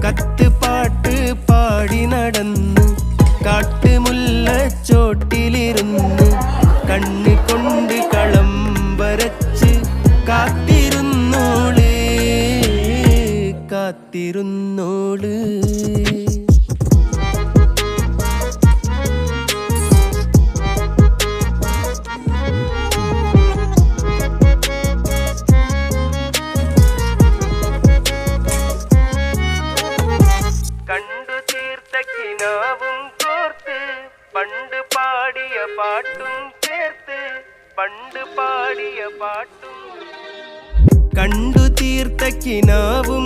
കത്ത് പാട്ട് പാടി നടന്ന് കാട്ടുമുല്ലച്ചോട്ടിലിരുന്ന് കണ്ണ് കൊണ്ട് കളം വരച്ച് കാത്തിരുന്നോള് കാത്തിരുന്നോള്. കണ്ടു തീർത്ത കിനാവും കോർത്ത് പണ്ട് പാടിയ പാട്ടും ചേർത്ത് പണ്ട് പാടിയ പാട്ടും. കണ്ടു തീർത്ത കിനാവും